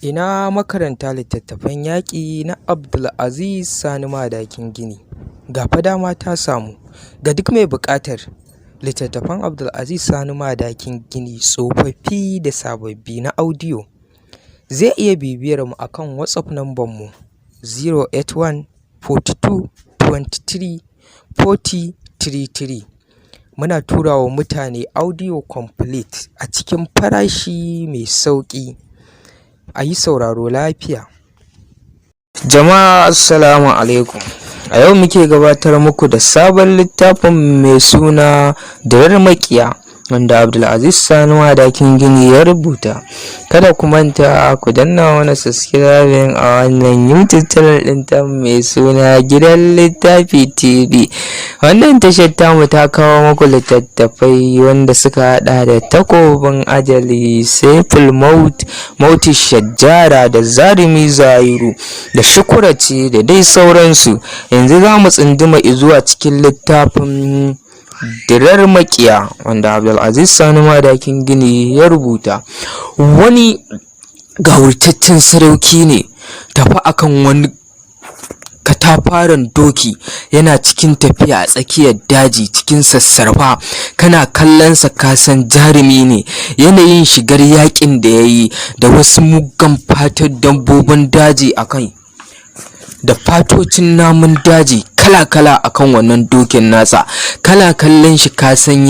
Ina makaranta littattafan yaƙi na Abdulaziz Sani Madakin Gini. Ga fa dama ta samu ga duk mai buƙatar littattafan Abdulaziz Sani Madakin Gini tsofaffi da sababbi na audio. Zai iya bibiyar mu akan WhatsApp number mu 081 42 23 40 33. Muna turawa mutane audio complete a cikin farashi mai sauƙi. A yi sauraro lafiya. Jama'a assalamu alaikum. A yau muke gabatar muku da sabon littafin mai suna Dirar Maƙiya wanda Abdulaziz Sani Madakin Gini ya rubuta. Kada ku manta ku danna wani subscribing a wannan YouTube channel ɗin ta mai suna Gidan Littafi TV. Wannan tashar tamu ta kawo muku littattafai wanda suka hada da Takobin Ajali, Saiful Mauti Shajjara da Zarumi Zairu da Shukurace da dai sauransu. Yanzu za mu tsunduma zuwa cikin littafin Dirar Maƙiya wanda Abdulaziz Sani Madakin Gini ya rubuta. Wani gawurtaccen sarauki ne tafi akan wani katafaren doki, yana cikin tafiya a tsakiyar daji cikin sassarfa. Kana kallonsa kasan jarumi ne. Yanayin shigar yakin da ya yi da wasu muggan fatan dabbobin daji akai da fatocin namun daji kala-kala akan wannan dokin nasa. Kana kallon shi kasan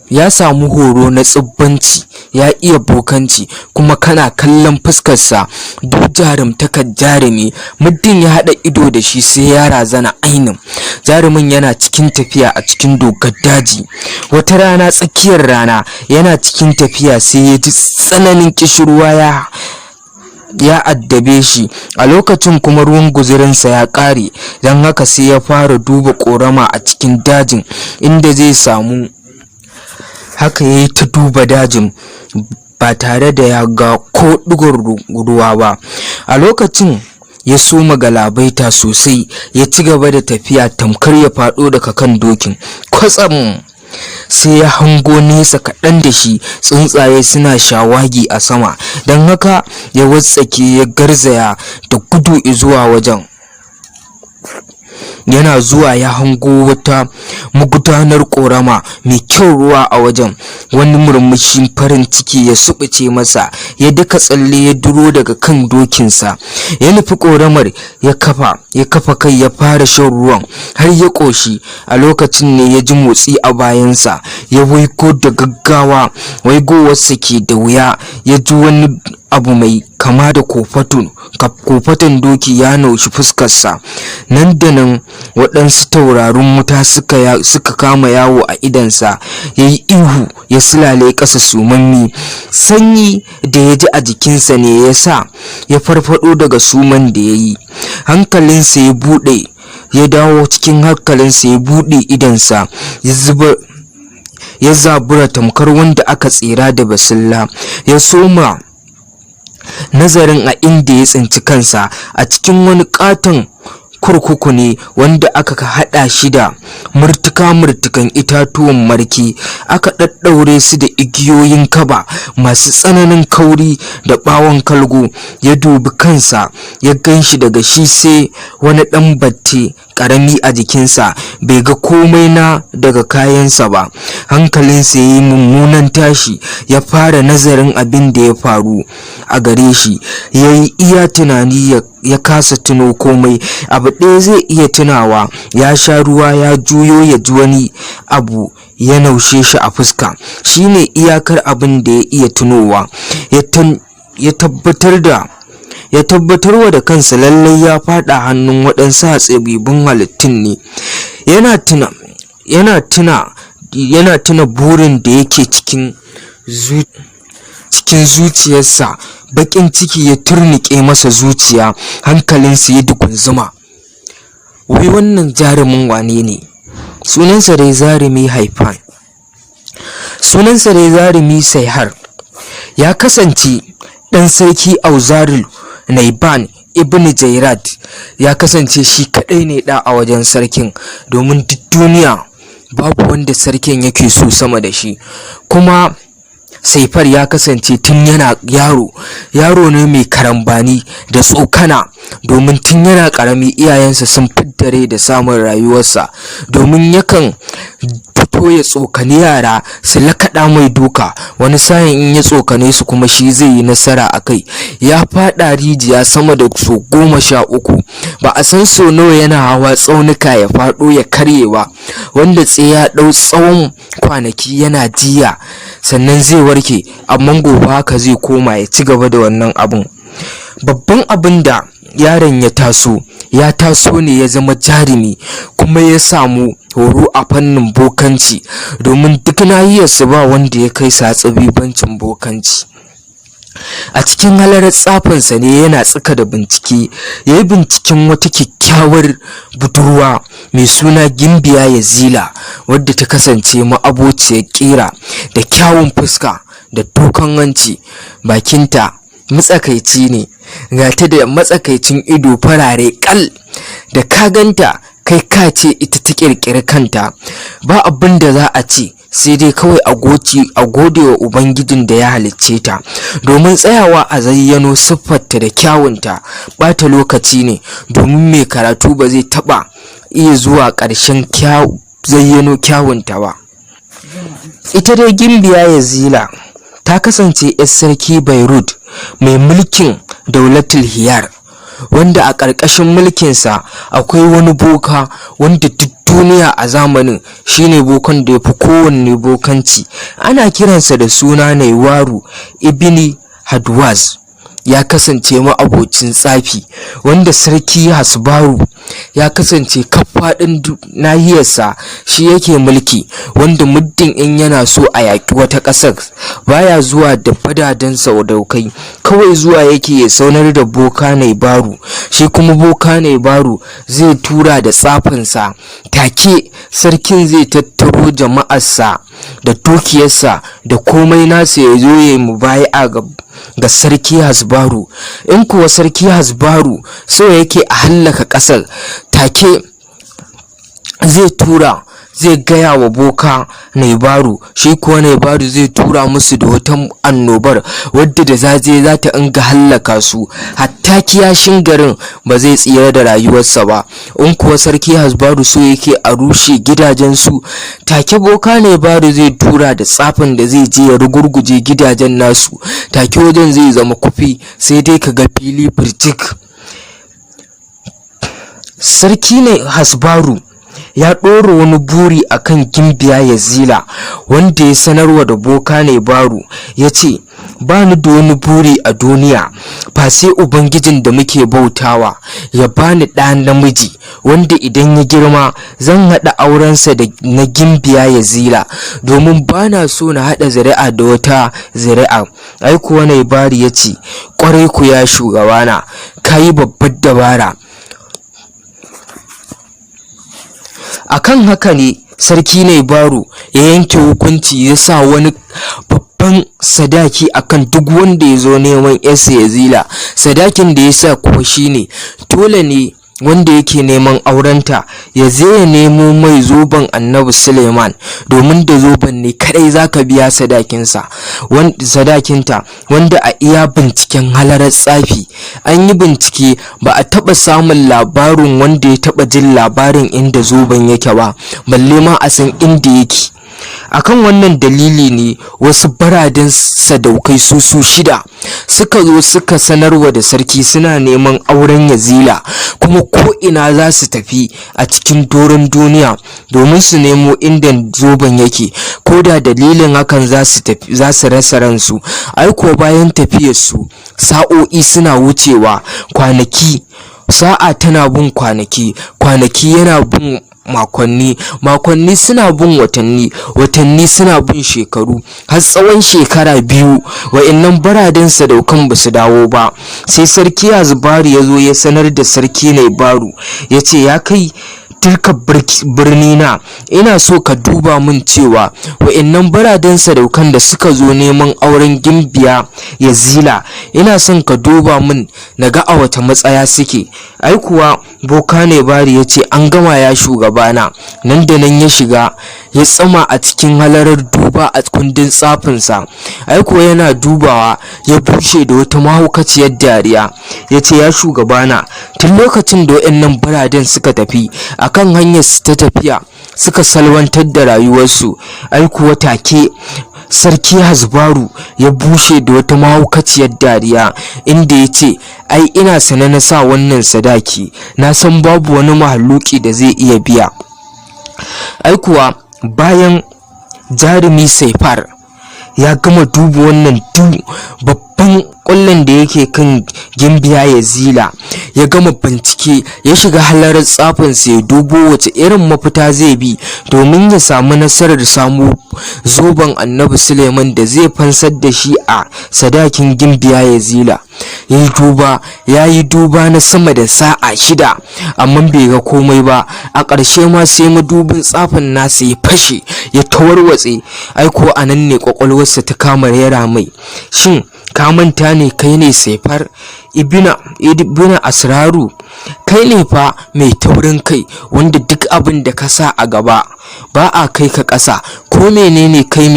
ya samu horo na tsibbanci, ya iya bokanci, kuma kana kallon fuskarsa duk jarumtakar jarumi. Muddin ya haɗa ido da shi sai ya razana ainin. Jarumin yana cikin tafiya a cikin dokar daji. Wata rana tsakiyar rana yana cikin tafiya sai ya ji tsananin kishirwa ya addabe shi. A lokacin kuma ruwan guzurinsa ya ƙare, don haka sai ya fara duba ƙorama a cikin dajin inda zai samu. Haka ya yi ta duba dajin ba tare da ya ga ko ɗigon ruwa ba. A lokacin ya soma galabaita sosai, ya ci gaba da tafiya tamkar ya faɗo daga kan dokin. Kwatsam sai ya hango nesa kaɗan da shi tsuntsaye suna shawagi a sama, don haka ya watsake ya garzaya da gudu zuwa wajen. Yana zuwa ya hango wata magudanar ƙorama mai kyau ruwa a wajen. Wani murmushin farin ciki ya subuce masa, ya daka tsalle ya duro daga kan dokinsa ya nufi ƙoramar. Ya kafa kai ya fara shan ruwan har ya ƙoshi. A lokacin ne ya ji motsi a bayansa, ya waiko da gaggawa. Waigowarsa ke da wuya, ya ji wani abu mai kama da kofaton doki ya naushi fuskarsa. Nan da nan waɗansu taurarin wuta suka kama yawo a idansa. Ya yi ihu ya silale ƙasa sumammi. Sanyi da ya ji a jikinsa ne ya sa ya farfado daga suman da ya yi. Hankalinsa ya buɗe, ya dawo cikin hankalinsa, ya buɗe idansa, ya zabura tamkar wanda aka tsira da basilla. Ya soma nazarin a inda ya tsinci kansa. A cikin wani katon kurkuku ne wanda aka haɗa shi da murtukan itatuwan marke. Aka ɗaɗɗaure su da igiyoyin kaba masu tsananin kauri da ɓawon kalgo. Ya dubi kansa, ya ganshi daga shi sai wani ɗan batti ƙarami a jikinsa. Bai ga komai na daga kayansa ba. Hankalinsa ya yi mummunan tashi. Ya fara nazarin abin da ya faru a gare shi. Ya yi iya tunani ya kasa tuno komai. Abu ɗaya zai iya tunawa, ya sha ruwa ya juyo ya ji wani abu ya naushe shi a fuska. Shine iyakar abin da ya iya tunowa. Ya tabbatarwa da kansa lallai ya faɗa hannun waɗansu hatsabibin halittun ne. Yana tuna burin da yake cikin zuciyarsa. Bakin ciki ya turnike masa zuciya, hankalinsa ya dugunzuma. Wai wannan jarumin wane ne? Sunansa dai Zarumi Haifan. Sunansa dai Zarumi Saihar. Ya kasance ɗan sarki Auzarul Naiban Ibn Jairad. Ya kasance shi kaɗai ne ɗa a wajen sarkin, domin duk duniya babu wanda sarkin yake so sama da shi. Kuma Saifar ya kasance tun yana yaro ne mai karambani da tsokana, domin tun yana ƙarami iyayensa sun fidda rai da samun rayuwarsa, domin yakan fito ya tsokani yara su lakaɗa mai duka, wani sa'in in ya tsokane su kuma shi zai yi nasara a kai. Ya faɗa rijiya sama da so 13, ba a san so nawa yana hawa tsaunuka ya faɗo ya karye ba, wanda sai ya ɗau tsawon kwanaki yana jiya sannan zai warke, amma gobe haka zai koma ya ci gaba da wannan abun. Babban abin da yaron ya taso ne ya zama jarumi, kuma ya samu horo a fannin bokanci, domin duk nahiyarsu ba wanda ya kai sa tsabibancin bokanci. A cikin halarar tsafinsa ne yana tsaka da bincike, ya yi binciken wata kyakkyawar budurwa mai suna Gimbiya Yazila, wadda ta kasance ma'abociyar ƙira da kyawun fuska da dokan hanci. Bakinta matsakaici ne, ga ta da matsakaicin ido farare kal, da ka ganta kai ka ce ita ta ƙirƙiri kanta. Ba abin da za a ce sai dai kawai a gode wa ubangijin da ya halicce ta, domin tsayawa a zayyano siffarta da kyawunta ɓata lokaci ne, domin mai karatu ba zai taɓa iya zuwa ƙarshen zayyano kyawunta ba. Ita dai Gimbiya Yazila ta kasance 'yar sarki Beirut mai mulkin daulatul Hiyar, wanda a ƙarƙashin mulkinsa akwai wani boka wanda duk duniya a zamanin shine bokan da ya fi kowanne bokanci. Ana kiransa da suna Naiwaru ibni Hadwaz. Ya kasance ma'abocin tsafi, wanda sarki Hasbaru ya kasance kafaɗin nahiyarsa shi yake mulki, wanda muddin in yana so a yaƙi wata ƙasar baya zuwa da fadadan sadaukai, kawai zuwa yake ya saunar da boka Naibaru. Shi kuma boka Naibaru zai tura da tsafinsa, take sarkin zai tattaro jama'arsa da dukiyarsa da komai nasa ya zo ya yi mubaya'a ga sarki Hasbaru. In kuwa sarki Hasbaru so yake a hallaka ƙasar, take zai gaya wa boka Naibaru, shi kuwa Naibaru zai tura musu da wata annobar wadda da zaje za ta inga hallaka su, hatta kiyashin garin ba zai tsira da rayuwarsa ba. In kuwa sarki Hasbaru so yake a rushe gidajensu, take boka Naibaru zai tura da tsafin da zai je ya rugurguje gidajen nasu, take wajen zai zama kufi, sai dai ka ga fili birjik. Sarki ne Hasbaru ya ɗora wani buri akan Gimbiya Yazila, wanda ya sanarwa da boka Naibaru ya ce, ba ni da wani buri a duniya ba sai ubangijin da muke bautawa ya bani ɗa namiji, wanda idan ya girma zan haɗa aurensa da na Gimbiya Yazila, domin ba na so na haɗa zuri'a da wata zuri'a. Ai kuwa Naibaru ya ce, ƙwarai ku ya shugabana, ka yi babbar dabara. Akan haka ne sarki Naibaru ya yanke hukunci, ya sa wani babban sadaki akan duk wanda ya zo neman yarsa Yazila. Sadakin da ya sa kuwa shine dole ne wanda yake neman aurenta ya zai nemo mai zoben Annabi Suleiman, domin da zoben ne kadai zaka biya sadakinta, wanda a iya binciken halarar tsafi an yi bincike ba a taba samun labarin wanda ya taba jin labarin inda zoben yake ba, balle ma a san inda yake. Akan wannan dalili ne wasu baraden sadaukai su 6 suka zo suka sanarwa da sarki suna neman auren Yazila, kuma ko ina za su tafi a cikin doron duniya domin su nemo inda zoben yake, ko da dalilin hakan za su rasa ransu. Ai kuwa bayan tafiyarsu sa'o'i suna wucewa, sa'a tana bin kwanaki yana bin makonni suna bin watanni suna bin shekaru, har tsawon shekara 2 wa'annan baraden sadaukan ba su dawo ba. Sai sarki Hasbaru ya zo ya sanar da sarki Naibaru, ya ce, ya kai turka birni na, ina so ka duba min cewa wa'annan baraden sadaukan da suka zo neman auren Gimbiya Yazila, ina son ka duba min naga a wata matsaya suke. Ai kuwa boka Naibaru ya ce, an gama ya shugabana. Nan da nan ya shiga ya tsama a cikin halarar duba a kundin tsafinsa. Aiko yana dubawa ya bushe da wata mahaukaciyar dariya ya ce, ya shugabana, tun lokacin da waɗannan biraden suka tafi akan hanyar su ta tafiya suka salwantar da rayuwarsu. Aiko take sarki Hasbaru ya bushe da wata mahaukaciyar dariya inda ya ce, ai ina sane na sa wannan sadaki, na san babu wani mahaluki da zai iya biya. Aikuwa bayan jarumi Saifar ya gama duba wannan babban kullun da yake kan Gimbiya Yazila, ya gama bincike, ya shiga halarar tsafin sa ya dubo wace irin mafita zai bi domin ya samu nasarar samu zoben Annabi Suleiman da zai fansar da shi a sadakin Gimbiya Yazila. Ya yi duba na sama da sa'a 6 amma bai ga komai ba. A ƙarshe ma sai madubin tsafin nasa ya fashe ya tawarwatse. Aiko anan ne kwakwalwarsa ta kama rera mai, shin ka manta ne kai ne Saifar ibina Asraru? Kai ne fa mai taurin kai wanda duk abin da ka sa a gaba ba a kai ka ƙasa. Ko menene kai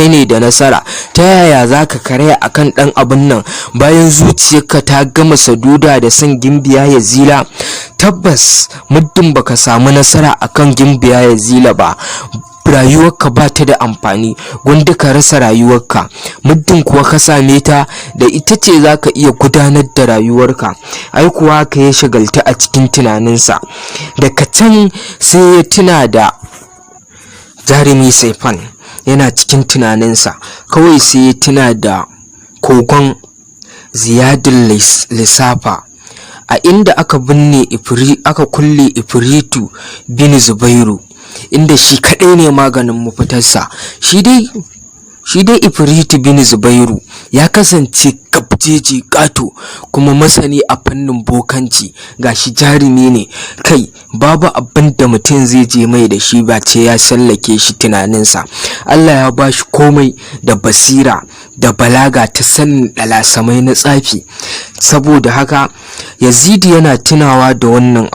ne da nasara. Ta yaya za ka karaya akan ɗan abin nan bayan zuciyarka ta gama saduda da son Gimbiya Yazila? Tabbas muddin baka samu nasara akan Gimbiya Yazila ba, rayuwarka ba ta da amfani, wanda ka rasa rayuwarka. Muddin kuwa ka same ta, da ita ce za ka iya gudanar da rayuwarka. Ai kuwa ka ya shagalta a cikin tunaninsa. Daga can sai ya tuna da jarumi Saifan. Yana cikin tunaninsa kawai sai ya tuna da kogon Ziyadul Lissafa, a inda aka kulle Ifritu bin Zubairu, inda shi kadai ne maganin mafitarsa. Shi dai Ifritu bin Zubairu ya kasance gabjeje gato kuma masani a fannin bokanci, gashi jarumi ne. Kai babu abin da mutum zai je mai da shi ba ce ya sallake shi tunaninsa. Allah ya bashi komai da basira da balaga ta sanin dalasamai na tsafi. Saboda haka Yazidi yana tunawa da wannan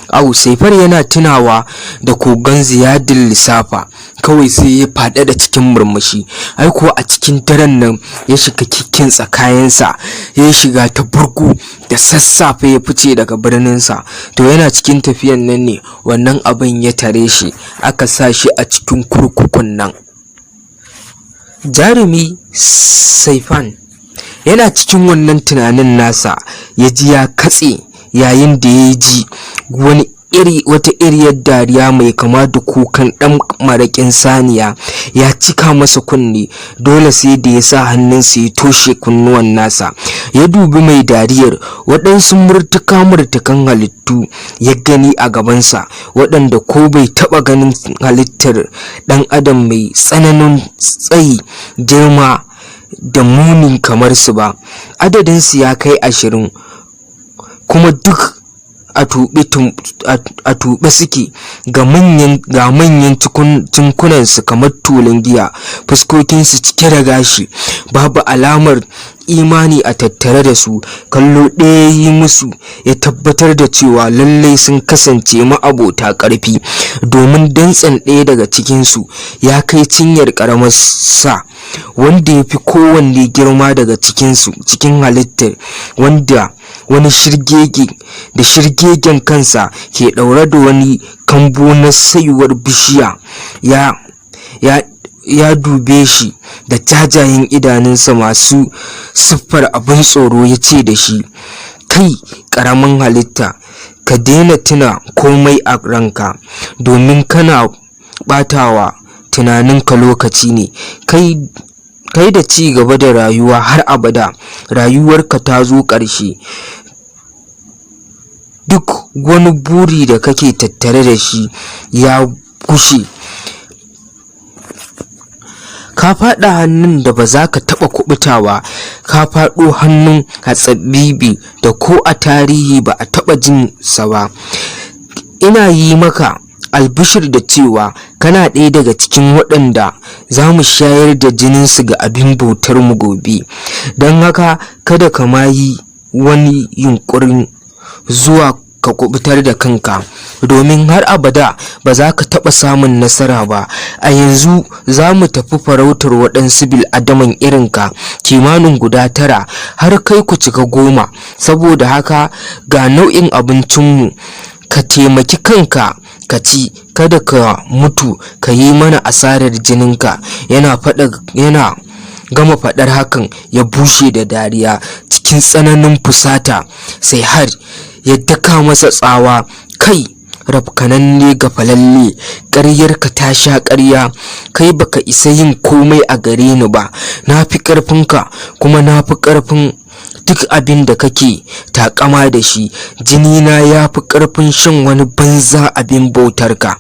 abu. Saifar yana tunawa da kogon Ziyadul Lissafa, kawai sai ya fada da cikin murmushi. Ai kuwa a cikin daren nan ya shiga kikin tsakayensa, ya shiga ta burgu da sassafe ya fice daga birninsa. To yana cikin tafiyan nan ne wannan abin ya tare shi, aka sa shi a cikin kurkukun nan. Jarumi Saifan yana cikin wannan tunanin nasa, ya ji ya katse yayin da ya ji wata iriyar dariya mai kama da kukan ɗan maraƙin saniya ya cika masa kunne. Dole sai da ya sa hannunsa ya toshe kunnuwan nasa, ya dubi mai dariyar. Waɗansu murtukan halittu ya gani a gabansa, waɗanda ko bai taɓa ganin halittar ɗan adam mai tsananin tsayi, girma da munin kamar su ba. Adadinsu ya kai 20, kuma duk a tuɓe suke, ga manyan cinkunansu kamar tulun giya, fuskokinsu cike da gashi, babu alamar imani a tattare da su. Kallo ɗaya yi musu ya tabbatar da cewa lallai sun kasance ma'abota ƙarfi, domin dantsen ɗaya daga cikinsu ya kai cinyar ƙaramar sa, wanda ya fi kowanne girma daga cikin halittar, wanda wani shirgegen kansa ke ɗaure da wani kambo na saiwar bishiya. Ya dube shi da jajayen idanunsa masu siffar abin tsoro, ya ce da shi, kai ƙaramin halitta, ka daina tuna komai a ranka, domin kana ɓatawa tunaninka lokaci ne. Kai da ci gaba da rayuwa har abada, rayuwarka ta zo ƙarshe. Duk wani buri da kake tattare da shi ya gushe. Ka faɗa hannun da ba za ka taɓa kuɓutawa, ka faɗo hannun hatsabibi da ko a tarihi ba a taɓa jin sa ba. Ina yi maka albishir da cewa kana ɗaya daga cikin waɗanda za mu shayar da jininsu ga abin bautar mu gobe. Don haka kada ka ma yi wani yunƙurin zuwa ka kubutar da kanka, domin har abada ba za ka taɓa samun nasara ba. A yanzu za mu tafi farautar waɗansu bil'adaman irinka kimanin guda 9 har kai ku cika 10. Saboda haka ga nau'in abincinmu, ka taimaki kanka ka ci, kada ka mutu ka yi mana asarar jininka. Yana gama faɗar hakan ya bushe da dariya cikin tsananin fusata, sai har ya daka masa tsawa. Kai rafkananne gafalalle, ƙaryarka ta sha ƙarya, kai baka isa yin komai a gare ni ba. Na fi ƙarfinka, kuma na fi ƙarfin duk abin da kake takama da shi. Jinina ya fi ƙarfin shan wani banza abin bautarka.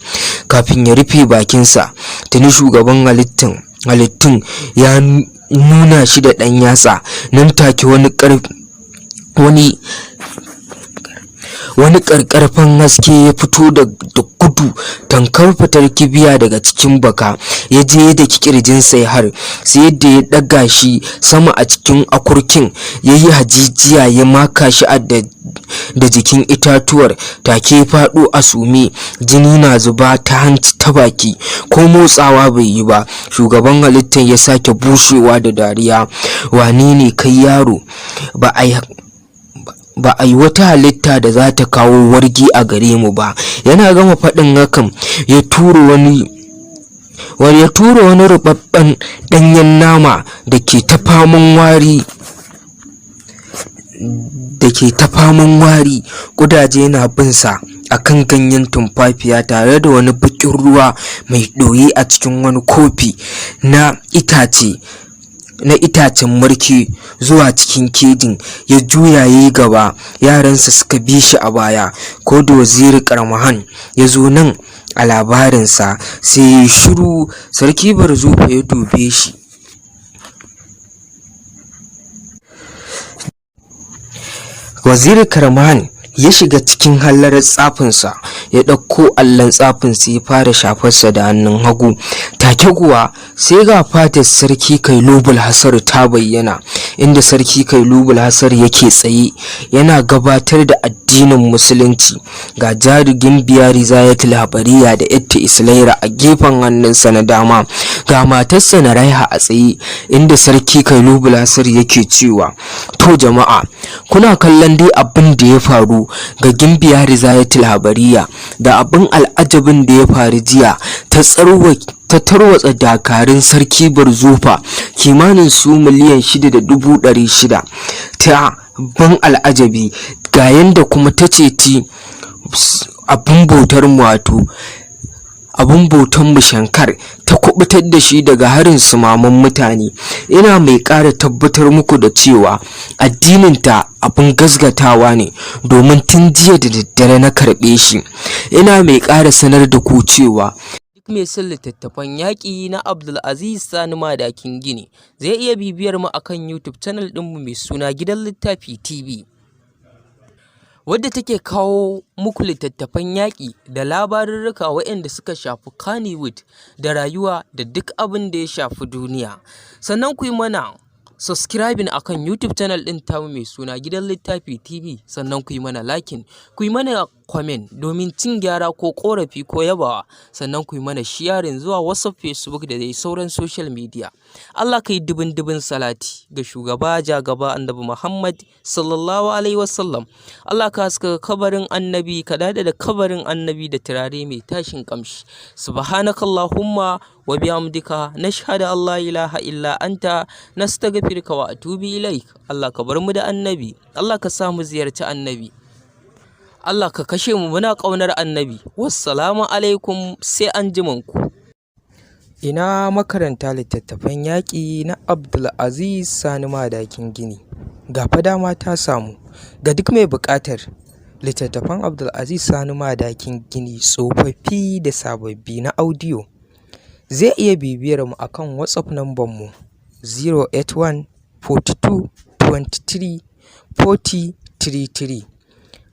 Kafin ya rufe bakinsa, tuni shugaban halittun ya nuna shi da ɗan yatsa. Nan take wani ƙarƙarfan haske ya fito da gudu tankar fitar kibiya daga cikin baka, ya je da kirjinsa har sai yadda ya ɗaga shi sama a cikin akurkin, ya yi hajijiya ya maka shi da jikin itatuwar. Take faɗo a sume, jini na zuba ta hanci ta baki, ko motsawa bai yi ba. Shugaban halittar ya sake bushewa da dariya. Wane ne kai yaro? Ba a yi wata halitta da za ta kawo wargi a gare mu ba. Yana gama faɗin hakan ya tura wani rubabben ɗanyen nama da ke ta faman wari. Kudaje na binsa a kan ganyen tumfafiya, tare da wani bakin ruwa mai ɗoyi a cikin wani kofi na itacen murki zuwa cikin kejin. Ya juya yayi gaba, yaransa suka bi shi a baya. Ko da Waziri Karmahan ya zo nan a labarinsa sai ya shiru. Sarki Barzufa ya dube shi. Waziri Karmahan ya shiga cikin hallar tsafinsa, ya ɗauko allon tsafinsa ya fara shafarsa da hannun hagu. Take kuwa sai ga fatar sarki Kailubul Hasar ta bayyana, inda sarki Kailubul Hasar yake tsaye yana gabatar da addinin musulunci. Ga jarigin biyari Zayatul Habariya da yatta Islaira a gefen hannunsa na dama, ga matarsa na Raiha a tsaye, inda sarki Kailubul Hasar yake cewa, to jama'a, kuna kallon dai abin da ya faru ga gimbiya Rizayatul Habariya, da abin al'ajabin da ya faru jiya ta tarwatsa dakarun sarki Barzufa kimanin su miliyan 6,600 ta ban al'ajabi. Ga yanda kuma ta ceci abin bautar mu, wato abin bautan mu Shankar, ta kubutar da shi daga harin sumaman mutane. Ina mai ƙara tabbatar muku da cewa addininta abin gasgatawa ne, domin tun jiya da daddare na karɓe shi. Ina mai ƙara sanar da ku cewa duk mai son littattafan yaƙi na Abdulaziz Sani Madakin Gini zai iya bibiyar mu akan YouTube channel ɗinmu mai suna Gidan Littafi TV, wadda take kawo muku littattafan yaƙi da labarurruka waɗanda suka shafi Kannywood da rayuwa da duk abin da ya shafi duniya. Sannan ku yi mana subscribing akan YouTube channel ɗin tamu mai suna Gidan Littafi TV, sannan ku yi mana liking, ku yi mana comment domin cin gyara ko ƙorafi ko yabawa, sannan ku yi mana sharing zuwa WhatsApp, Facebook da dai sauran social media. Allah ka yi dubin salati ga shugaba jagaba Annabi Muhammad sallallahu alaihi wasallam. Allah ka haska kabarin annabi, ka dada da kabarin annabi da turare mai tashin kamshi. Subhanakallahumma wa bihamdika nashhadu an la ilaha illa anta nastaghfiruka wa atubu ilaik. Allah ka bar mu da annabi, Allah ka sa mu ziyarci annabi, Allah ka kashe mu muna ƙaunar annabi. Wassalamu alaikum, sai anjimanku. Ina makaranta littattafan yaƙi na Abdulaziz Sani Madakin Gini. Ga fa dama ta samu ga duk mai buƙatar littattafan Abdulaziz Sani Madakin Gini tsofaffi da sababbi na audio. Zai iya bibiyar mu akan WhatsApp number mu 081 42 23 40 33.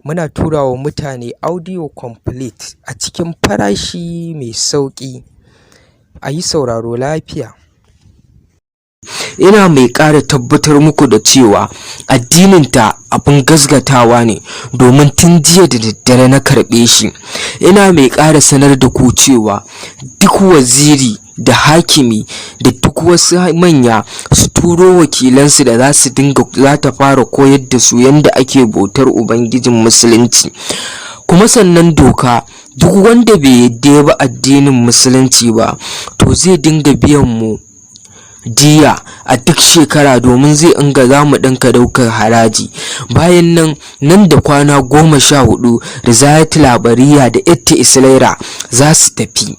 Muna turawa mutane audio complete a cikin farashi mai sauƙi. A yi sauraro lafiya. ina mai ƙara tabbatar muku da cewa addininta abin gasgatawa ne, domin tun jiya da daddare na karɓe shi. Ina mai ƙara sanar da ku cewa duk waziri da hakimi da duk wasu manya su turo wakilansu da za ta fara koyar da su yadda ake bautar ubangijin musulunci. Kuma sannan doka, duk wanda bai yadda ba addinin musulunci ba to zai dinga biyan mu diya a duk shekara, domin za mu dinka daukar haraji. Bayan nan da kwana 14 Rizayatul Labariya da Etta Islaira za su tafi.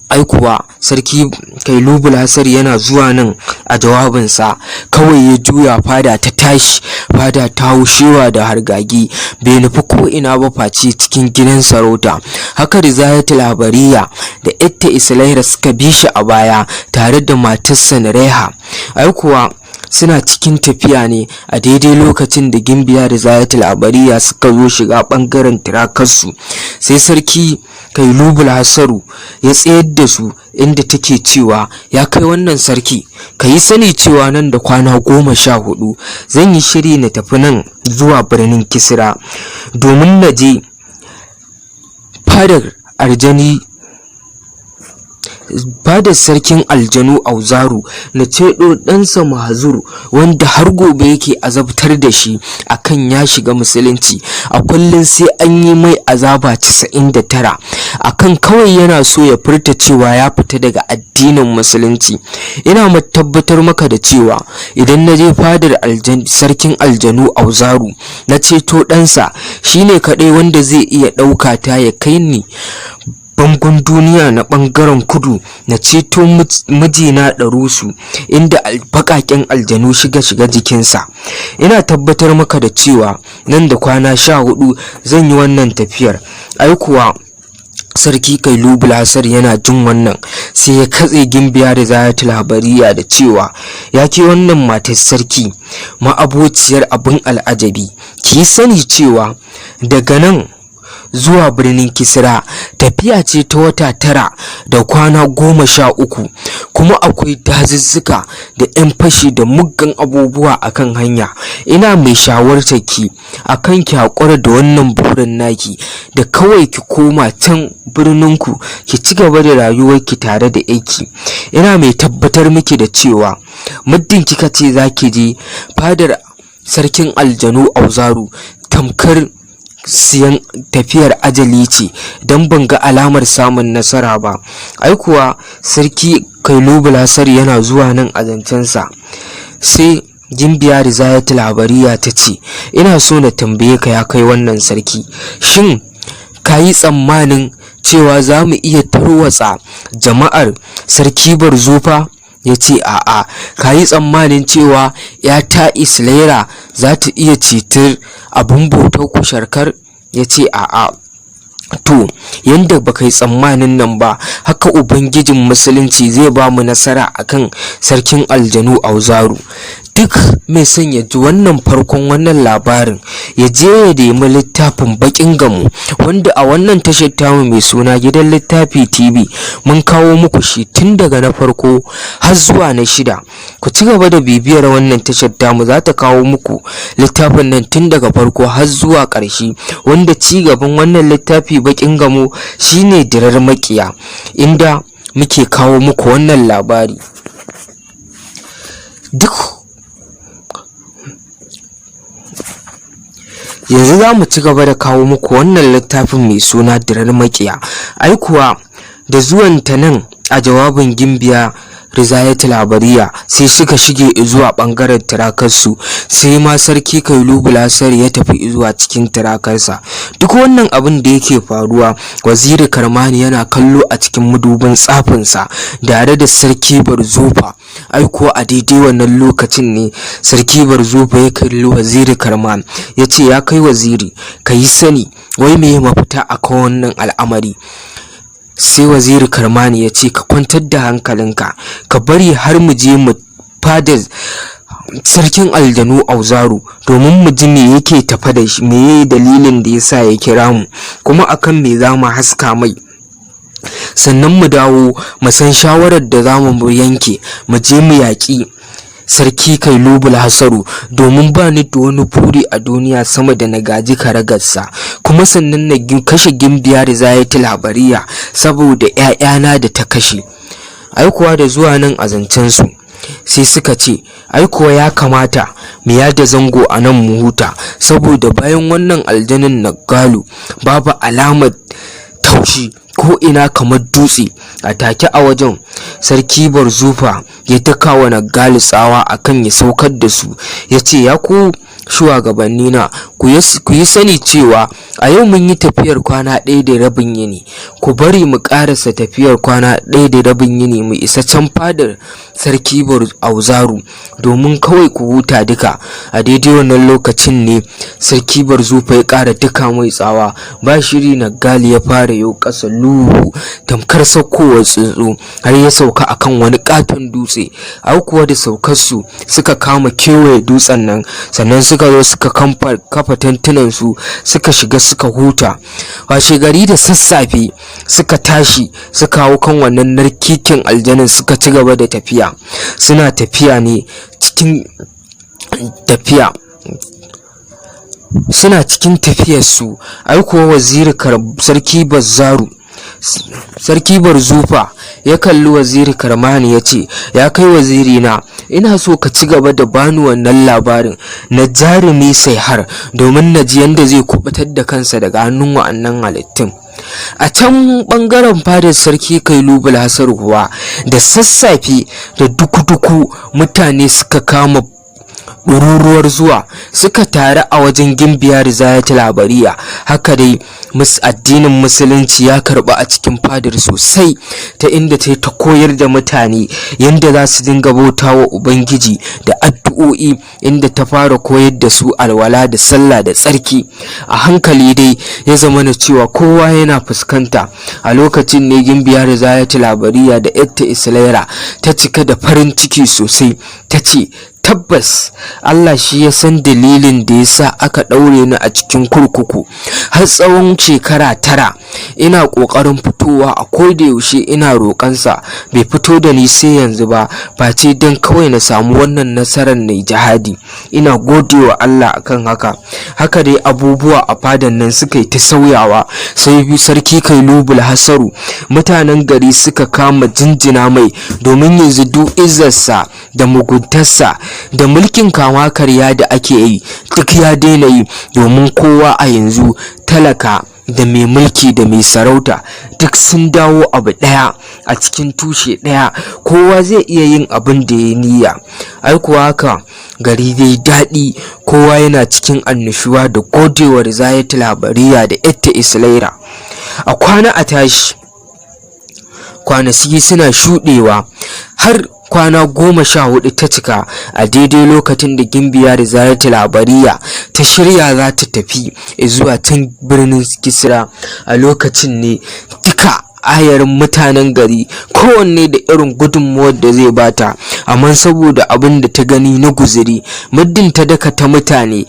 Ai kuwa sarki Kailubul Hasari yana zuwa nan a jawabinsa kawai ya juya, fada ta tashi, fada ta haushewa da hargagi, bai nufi ko ina ba face cikin gidan sarauta. Haka Rizayatul Labariya da Etta Islaira suka bi shi a baya tare da matarsa Nareha. Ai kuwa suna cikin tafiya ne a daidai lokacin da Gimbiya Rizayatul Labariya suka zo shiga bangaren tirakarsu, sai sarki Kailubul Hasaru ya tsayar da su inda take cewa, ya kai wannan sarki, ka yi sani cewa nan da kwana 14 zan yi shiri na tafi nan zuwa birnin Kisra domin na je fadar sarkin aljanu Auzaru na cedo ɗansa Mahzur, wanda har gobe yake azabtar da shi akan ya shiga musulunci. A kullum sai an yi mai azaba 99 akan kawai yana so ya furta cewa ya fita daga addinin musulunci. Ina tabbatar maka da cewa idan na je fadar sarkin aljanu Auzaru na ceto ɗansa, shine kaɗai wanda zai iya ɗauka ta ya kai ni bangon duniya na bangaren kudu na ceto mijina Darusu, inda baƙaƙen aljanu shiga jikinsa. Ina tabbatar maka da cewa nan da kwana 14 zan yi wannan tafiyar. Ai kuwa sarki Kailubul Hasari yana jin wannan sai ya katse Gimbiya Rizayatul Labariya da cewa, ya ke wannan matar sarki ma'abociyar abin al'ajabi, ki sani cewa daga nan zuwa birnin Kisra tafiya ce ta wata 9 da kwana 13, kuma akwai dazuzzuka da 'yan fashi da muggan abubuwa akan hanya. Ina mai shawartar ki akan ki hakura da wannan burin naki, da kawai ki koma can birninku ki ci gaba da rayuwarki tare da aiki. Ina mai tabbatar miki da cewa muddin kika ce zaki je fadar sarkin aljanu Auzaru, tamkar siyan tafiyar ajali ce, don ban ga alamar samun nasara ba. Ai kuwa sarki Kailubul Hasari yana zuwa nan a zancensa, sai Gimbiya Rizayatul Labariya ta ce, ina so na tambaye ka, ya kai wannan sarki, shin ka yi tsammanin cewa za mu iya tarwatsa jama'ar sarki Barzufa? Ya ce a'a. Ka yi tsammanin cewa yata Islaira za ta iya cetar abin bautar ku Sharkar? Ya ce a'a. To yanda baka yi tsammanin nan ba, haka ubangijin musulunci zai ba mu nasara akan sarkin aljanu Auzaru. Duk mai son ya ji wannan farkon wannan labarin ya je ya nemi littafin Bakin Gamo, wanda a wannan tashar tamu mai suna Gidan Littafi TV mun kawo muku shi tun daga na farko har zuwa na 6. Ku ci gaba da bibiyar wannan tashar tamu, za ta kawo muku littafin nan tun daga farko har zuwa ƙarshe, wanda ci gaban wannan littafi Bakin Gamo shine Dirar Makiya, inda muke kawo muku wannan labari. Duk yanzu za mu ci gaba da kawo muku wannan littafin mai suna Dirar Makiya. Ai kuwa da zuwan ta nan a jawabin Gimbiya Rizayatul Labariya sai suka shige zuwa bangaren tirakarsu, sai ma sarki Kailubul Hasari ya tafi zuwa cikin tirakarsa. Duk wannan abin da yake faruwa, Waziri Karmani yana kallo a cikin madubin tsafinsa tare da sarki Barzufa. Ai kuwa a daidai wannan lokacin ne sarki Barzufa ya kalli Waziri Karmani ya ce, ya kai waziri, ka yi sani wai me mafita akan wannan al'amari? Sai Waziri Karmani ya ce, ka kwantar da hankalinka, ka bari har mu je mu fadar sarkin aljanu Auzaru domin mu ji me yake tafa da shi, me dalilin da yasa ya kira mu, kuma akan me za mu haska mai. sannan mu dawo mu san shawarar da za mu yanke mu je mu yaƙi sarki Kailubul Hasaru, domin ba ni da wani buri a duniya sama da na gaji karagarsa, kuma sannan na kashe Gimbiya Rizayatul Habariya saboda 'ya'yana da ta kashe. Ai kuwa da zuwa nan a zancen su sai suka ce ai kuwa ya kamata mu yada zango a nan mu huta, saboda bayan wannan aljanin Naggalu babu alamar taushi ko ina kamar dutse. A take a wajen sarki Barzufa ya taka wa Naggalu tsawa akan ya saukar da su, ya ce ya ku shugabanni na ku yi sani cewa a yau mun yi tafiyar kwana 1 da rabin yini, ku bari mu karasa tafiyar kwana 1 da rabin yini mu isa can fadar sarki Auzaru domin kawai ku huta duka. A daidai wannan lokacin ne sarki Barzufa ya kara duka mai tsawa, ba shiri Naggalu ya fara yau kasa luhu tamkar saukowar tsuntsu har ya sauka akan wani katon dutse. Au kuwa da saukar su suka kama kewaye dutsen nan, sannan suka zo suka kafa tantunan su suka shiga suka huta. Washe gari da sassafe suka tashi suka hau kan wannan narkikin aljanin suka ci gaba da tafiya. Suna tafiya ne cikin tafiya suna cikin tafiyar su ai kuwa waziri sarki Barzufa ya kalli waziri Karmani ya ce ya kai waziri na, ina so ka ci gaba da bani wannan labarin na jarumi Saihar domin na ji yanda zai kubutar da kansa daga hannun wa'annan halittun. A can bangaren fadar sarki Kailubul Hasaru kuwa da sassafe da duku-duku mutane suka kama ɗururuwar zuwa suka taru a wajen Gimbiya Rizayatul Habariya. Haka dai addinin musulunci ya karɓa a cikin fadar sosai, ta inda ta koyar da mutane yadda za su dinga bautawa ubangiji da addu'o'i, inda ta fara koyar da su alwala da sallah da tsarki. A hankali dai ya zama na cewa kowa yana fuskanta. A lokacin ne Gimbiya Rizayatul Habariya da Etta Islaira ta cika da farin ciki sosai, ta ce tabbas Allah shi ya san dalilin da yasa aka daure ni a cikin kurkuku har tsawon shekara 9. Ina kokarin fitowa a koda yaushe ina roƙansa, bai fito da ni sai yanzu ba, face dan kawai na samu wannan nasarar na jihadi. Ina godewa Allah akan haka. Haka dai abubuwa a fadan nan suka yi ta sauyawa, sai sarki Kailubul Hasaru mutanen gari suka kama jinjina mai, domin yanzu duk izzarsa da muguntarsa da mulkin kama karya da ake yi duk ya daina yi, domin kowa a yanzu talaka da mai mulki da mai sarauta duk sun dawo abu daya a cikin tushe daya, kowa zai iya yin abin da ya niyya. Ai kuwa haka gari dai daɗi, kowa yana cikin annushuwa da godewar Rizayatul Habariya da Etta Islaira. A kwana a tashi kwanaki suna shuɗewa har kwana 14 ta cika. A daidai lokacin da Gimbiya Rizayatul Habariya ta shirya za ta tafi zuwa can birnin Kisra, a lokacin ne duka ayarin mutanen gari kowanne da irin gudunmuwar da zai bata, amma saboda abin da ta gani na guzuri, muddin ta daka ta mutane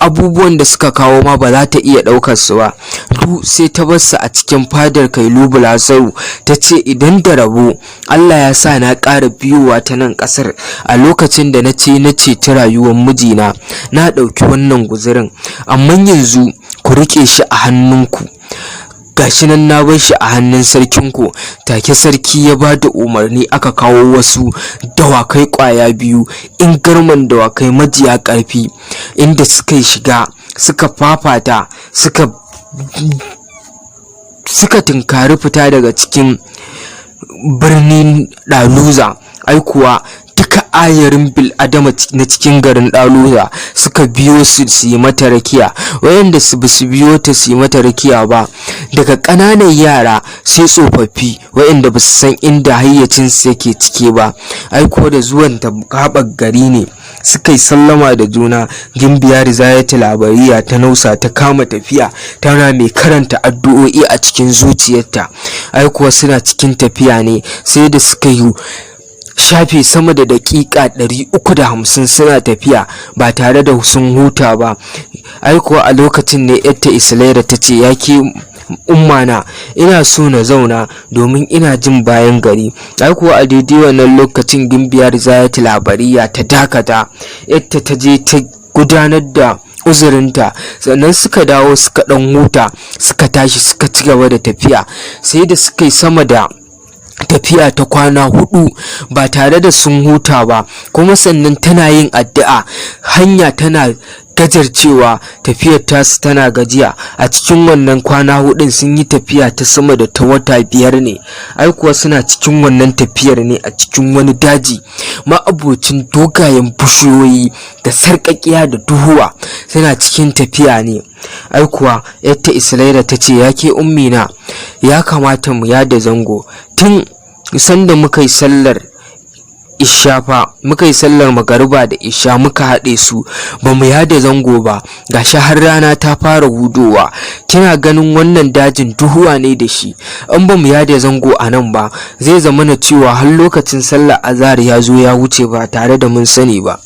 abubuwan da suka kawo ma ba za ta iya ɗaukar su ba, duk sai ta bar su a cikin fadar Kailubul Hasaru. ta ce idan da rabo Allah ya sa na ƙara biyowa ta nan ƙasar a lokacin da na ceci rayuwar mijina, na ɗauki wannan guzurin, amma yanzu ku riƙe shi a hannunku. Gashi nan na bar shi a hannun sarkinku. Take sarki ya ba da umarni aka kawo wasu dawakai kwaya 2, in garman dawakai majiya ƙarfi, inda suka shiga suka fafata suka tinkari fita daga cikin birnin Daluza. Ai kuwa duka ayarin bil adama na cikin garin Daluza suka biyo su yi mata rakiya, wayanda su biyo ta su yi mata rakiya ba, daga ƙananan yara sai tsofaffi wayanda ba su san inda hayyacin su yake cike ba. Ai ko da zuwan ta gabar gari ne suka yi sallama da juna. Gimbiya Rizayatul Habariya ta nausa ta kama tafiya, tana mai karanta addu'o'i a cikin zuciyarta. Ai kuwa suna cikin tafiya ne sai da suka yi shafe sama da daƙiƙa 350 suna tafiya ba tare da sun huta ba. Ai kuwa a lokacin ne Etta Islaira ta ce, yake ummana, ina so na zauna domin ina jin bayan gari. Ai kuwa a daidai wannan lokacin Gimbiya Rizayatu Labariya ta dakata, yadda ta je ta gudanar da uzurinta, sannan suka dawo suka dan huta, suka tashi suka ci gaba da tafiya, sai da suka yi sama da tafiya ta kwana 4 ba tare da sun huta ba. Kuma sannan tana yin addu'a, hanya tana gajarcewa, tafiyar tasu tana gajiya. A cikin wannan kwana 4 sun yi tafiya ta sama da ta wata 5 ne. Ai kuwa suna cikin wannan tafiyar ne a cikin wani daji ma'abocin dogayen bishiyoyi da sarƙaƙiya da duhuwa. Suna cikin tafiya ne. Ai kuwa yadda Islaira ta ce, yake ummina, ya kamata mu yada zango tun sanda muka yi sallar isha fa, muka yi sallar magariba da isha muka haɗe su, ba mu yada zango ba, gashi har rana ta fara hudowa. Kina ganin wannan dajin duhuwa ne da shi, in ba mu yada zango a nan ba zai zama na cewa har lokacin sallar azhar ya zo ya wuce ba tare da mun sani ba.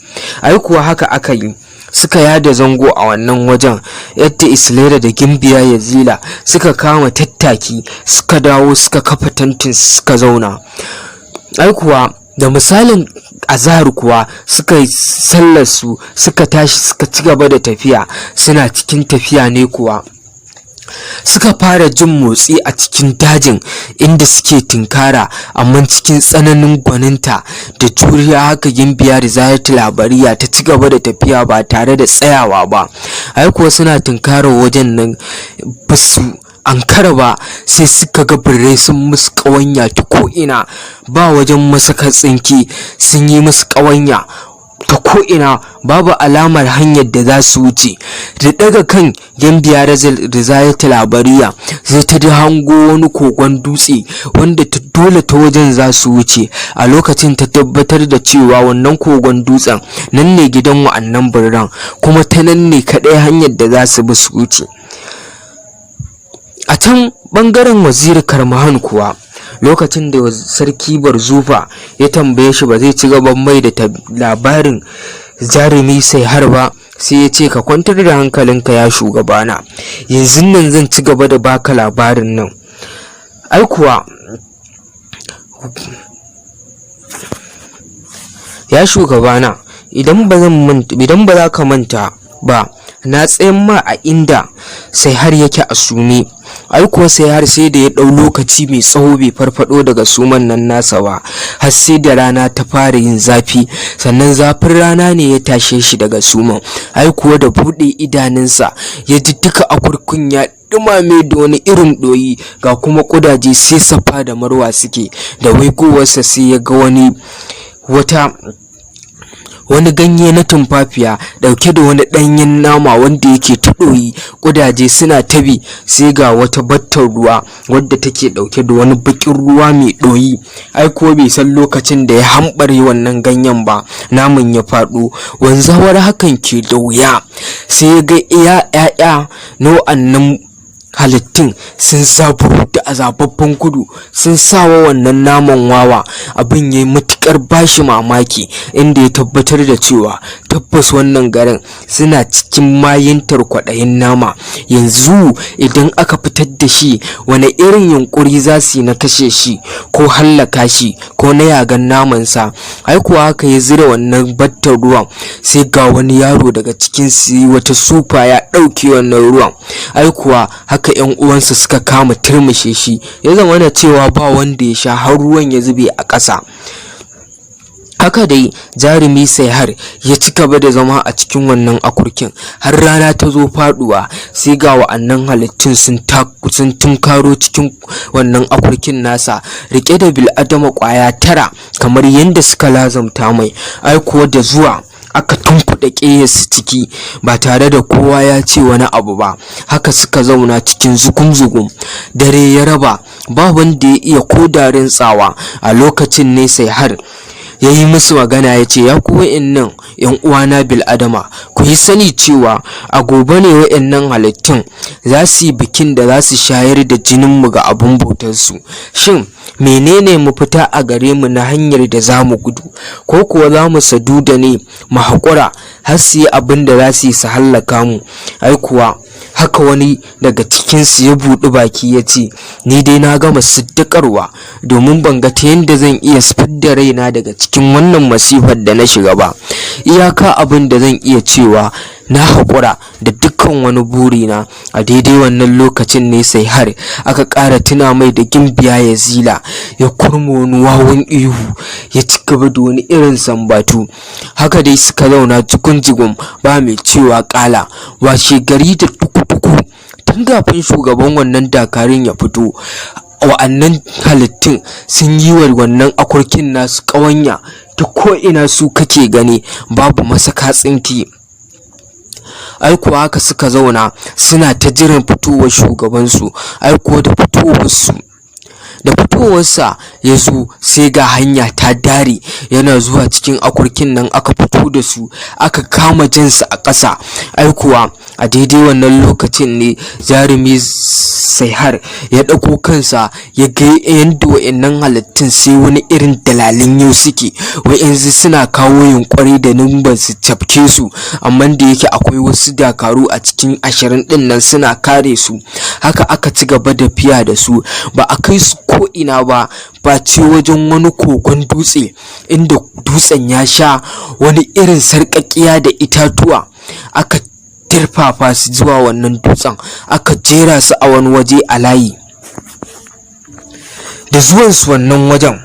Ai kuwa haka aka yi, suka yada zango a wannan wajen. Yadda Islaira da Gimbiya Yazila suka kama tattaki, suka dawo suka kafa tantin suka zauna. Ai kuwa da misalin azhar kuwa suka yi sallar su, suka tashi suka ci gaba da tafiya. Suna cikin tafiya ne kuwa suka fara jin motsi a cikin dajin inda suke tinkara, amma cikin tsananin gwaninta da juriya haka Gimbiya Rizayatu Labariya ta ci gaba da tafiya ba tare da tsayawa ba. Ai kuwa suna tinkarar wajen nan, basu ankara ba sai suka ga birrai sun musu ƙawanya ta ko'ina, ba wajen masaka tsinki, sun yi musu ƙawanya ta ko'ina, babu alamar hanyar da za su wuce. Da daga kan Gimbiya Rizayatu Labariya sai ta hango wani kogon dutse wanda ta dole ta wajen za su wuce. A lokacin ta tabbatar da cewa wannan kogon dutsen nan ne gidan wa'annan birran, kuma ta nan ne kaɗai hanyar da za su bi su wuce. A can bangaren Waziri Karmahan kuwa, lokacin da sarki Barzufa ya tambaye shi ba zai ci gaban mai da labarin Jarumi Saihar ba, sai ya ce, ka kwantar da hankalinka ya shugabana, yanzu nan zan ci gaba da baka labarin nan. Ai kuwa ya shugabana, idan ba za ka manta ba, na tsayan ma a inda Saihar yake a sume. Ai kuwa Saihar sai da ya dau lokaci mai tsawo bai farfado daga suman nan nasa ba, har sai da rana ta fara yin zafi, sannan zafin rana ne ya tashe shi daga suman. Ai kuwa da bude idanunsa ya ji duka akurkun ya dumame da wani irin doyi, ga kuma kudaje sai safa da marwa suke. Da waigowarsa sai ya ga wani ganye na tumfafiya dauke da wani danyen nama wanda yake ta doyi, kudaje suna tabi, sai ga wata battar ruwa wadda take dauke da wani bakin ruwa mai doyi. Ai ko bai san lokacin da ya hambare wannan ganyen ba, namun ya fado. Wanzawar hakan ke da wuya, sai ya ga iya na wa'annan halittun sun zaburu da azababban gudu, sun sawa wannan naman wawa. Abin yayi matukar bashi mamaki, inda ya tabbatar da cewa tabbas wannan garin suna cikin mayintar kwaɗayin nama. Yanzu idan aka fitar da shi, wani irin yunkuri za su yi na kashe shi ko hallaka shi ko na yagan namansa. Ai kuwa haka ya zira wannan battar ruwan, sai ga wani yaro daga cikin su wata sufa ya ɗauke wannan ruwan. Ai kuwa haka yan uwansa suka kama turmushe shi, ya zama na cewa ba wanda ya sha, har ruwan ya zube a ƙasa. Haka dai Jarumi Saihar ya ci gaba da zama a cikin wannan akurkin har rana ta zo faduwa, sai ga wa'annan halittun sun tunkaro cikin wannan akurkin nasa rike da bil'adama kwaya 9 kamar yadda suka lazamta mai. Ai kuwa da zuwa aka tunkuɗe ƙeyarsu ciki ba tare da kowa ya ce wani abu ba. Haka suka zauna cikin zugum-zugum. Dare ya raba, ba wanda ya iya ko da rintsawa. A lokacin ne Saihar ya yi musu magana ya ce, ya ku wa'innan yan uwana bil'adama, ku yi sani cewa a gobe ne wa'innan halittun za su yi bikin da za su shayar da jininmu ga abin bautarsu. Shin menene mu fita a gare mu na hanyar da za mu gudu, ko kuwa za mu sadu da ne mu haƙura har su yi abin da za su yi su hallaka mu? Ai kuwa haka wani daga cikinsu ya buɗi baki ya ce, ni dai na gama siddiƙarwa domin ban ga ta yadda zan iya fidda raina daga cikin wannan masifar da na shiga ba. Iyaka abin da zan iya cewa na haƙura da dukkan wani burina. A daidai wannan lokacin ne sai har aka ƙara tuna mai da Gimbiya Yazila, ya kurmo wani wawan ihu, ya ci gaba da wani irin sambatu. Haka dai suka zauna jigum ba mai cewa ƙala. Washe gari da tuku-tuku tun kafin shugaban wannan dakarun ya fito, wa'annan halittun sun yi wa wannan akurkin nasu ƙawanya ta ko'ina su kake gani, babu masaka tsinki. Ai kuwa haka suka zauna suna ta jiran fitowar shugabansu. Ai kuwa da fitowarsa ya zo sai ga hanya ta dare, yana zuwa cikin akurkin nan aka fito da su aka kama jinsu a ƙasa. Ai kuwa a daidai wannan lokacin ne jarumi Saihar ya ɗauko kansa ya ga yadda wa'annan halittun sai wani irin dalalin yau suke, wa'yansu suna kawo yunƙuri da numban su cafke su, amma da yake akwai wasu dakaru a cikin 20 ɗin nan suna kare su. Haka aka ci gaba da fiya da su, ba a kai su ko ina ba ce wajen wani kogon dutse, inda dutsen ya sha wani irin sarƙaƙiya da itatuwa. Aka tirfafa su zuwa wannan dutsen, aka jera su a wani waje a layi. Da zuwansu wannan wajen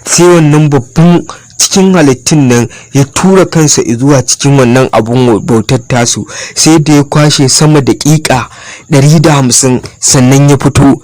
sai wannan babban cikin halittun nan ya tura kansa zuwa cikin wannan abun bautar tasu, sai da ya kwashe sama daƙiƙa 150 sannan ya fito.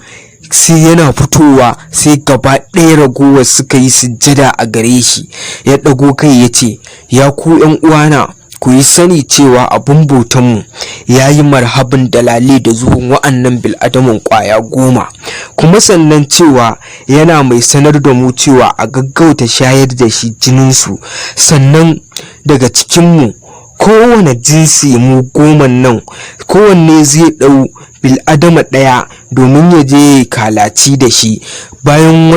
Sai yana fitowa sai gaba ɗaya ragowar suka yi sujjada a gare shi. Ya ɗago kai ya ce, ya ku 'yan uwana, ku yi sani cewa abun bautanmu ya yi marhaban dalale da zuwan wa'annan bil'adaman ƙwaya 10, kuma sannan cewa yana mai sanar da mu cewa a gaggauta shayar da shi jininsu. Sannan daga cikinmu kowane jinsi mu 10 nan kowanne zai ɗau bil'adama ɗaya domin ya je kalaci da shi. Bayan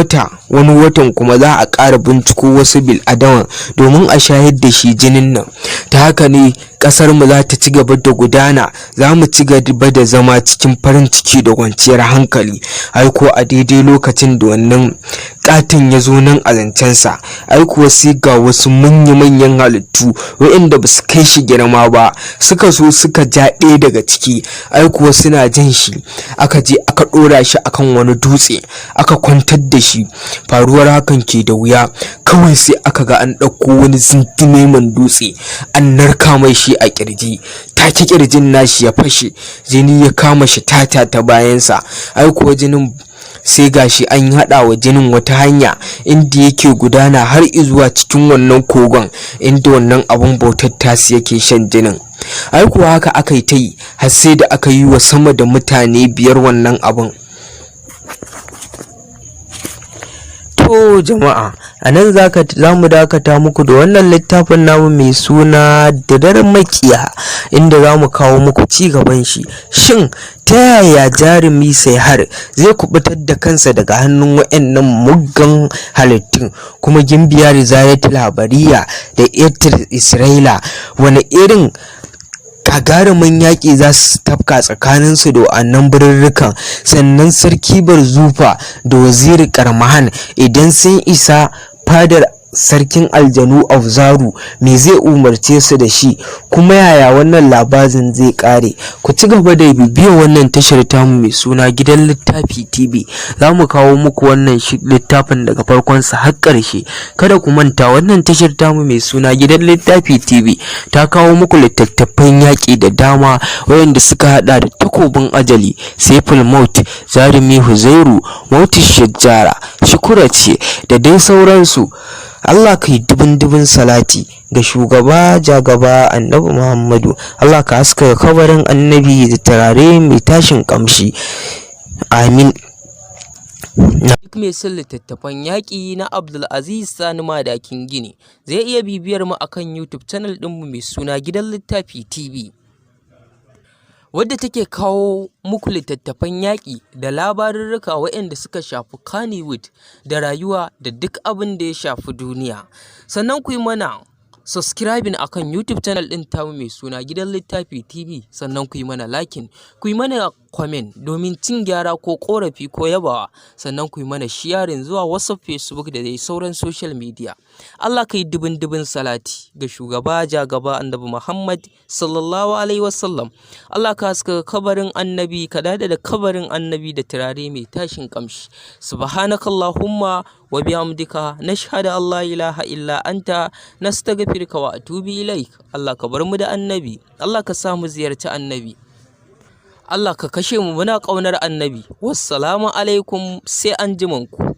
wani watan kuma za a ƙara binciko wasu bil'adama domin a shayar da shi jinin nan. Ta haka ne ƙasar mu za ta ci gaba da gudana, za mu ci gaba da zama cikin farin ciki da kwanciyar hankali. Ai ko a daidai lokacin da wannan ƙatin ya zo nan a zancensa, ai kuwa sai ga wasu manya-manyan halittu waɗanda ba su kai shi girma ba suka so suka ja ɗaya daga ciki. Ai kuwa suna jan shi, aka je aka ɗora shi akan wani dutse aka kwantar da shi. Faruwar hakan ke da wuya, kawai sai aka ga an ɗauko wani zintime man dutse an narka mai shi a kirji. Take kirjin nashi ya fashe, jini ya kama shi tata ta bayansa. Ai kuwa jinin sai gashi an haɗa wa jinin wata hanya inda yake gudana har izuwa cikin wannan kogon inda wannan abun bautar tasi yake shan jinin. Ai kuwa haka aka yi ta yi har sai da aka yi wa sama da mutane 5 wannan abun. To jama'a, a nan za mu dakata muku da wannan littafin namu mai suna Daren Makiya, inda za mu kawo muku ci gaban shi. Shin ta yaya jarumi Saihar zai kubutar da kansa daga hannun waɗannan muggan halittun? Kuma Gimbiya Rizayatul Habariya da Yatir Isra'ila wani irin gagarumin yaƙi za su tafka tsakaninsu da wa'annan birrika? Sannan sarki Barzufa da waziri Karmahan idan sun isa fadar sarkin aljanu of Zaru, me zai umarce su da shi? Kuma yaya wannan labarin zai kare? Ku ci gaba da bibiyar wannan tashar tamu mai suna Gidan Littafi TV. Za mu kawo muku wannan littafin daga farkon sa har ƙarshe. Kada ku manta, wannan tashar tamu mai suna Gidan Littafi TV ta kawo muku littattafan yaƙi da dama wayanda suka hada da Takobin Ajali, Saiful Maut, Jarumi Huzairu, Mautu Shajjara, Shukura ce da dai sauransu. Allah kai dubin salati ga shugaba jagaba Annabi Muhammadu. Allah ka haska kabarin annabi da turare mai tashin kamshi. Amin. Duk mai son littattafan yaƙi na Abdulaziz Sani Madakin Gini zai iya bibiyar mu akan YouTube channel ɗinmu mai suna Gidan Littafi TV, wadda take kawo muku littattafan yaƙi da labarurruka waɗanda suka shafi Kannywood da rayuwa da duk abin da ya shafi duniya. Sannan ku yi mana subscribing akan YouTube channel ɗin tamu mai suna Gidan Littafi TV, sannan ku yi mana liking, ku yi mana comment domin cin gyara ko ƙorafi ko yabawa, sannan ku yi mana sharing zuwa WhatsApp, Facebook da dai sauran social media. Allah ka yi dubin salati ga shugaba jagaba Annabi Muhammad sallallahu alaihi wasallam. Allah ka haska kabarin Annabi, ka dada da kabarin Annabi da turare mai tashin kamshi. Subhanakallahumma wa bihamdika nashhadu an la ilaha illa anta nastaghfiruka wa atubu ilaik. Allah ka bar mu da Annabi, Allah ka sa mu ziyarci Annabi, Allah ka kashe mu muna ƙaunar Annabi. Wassalamu alaikum, sai anjimanku.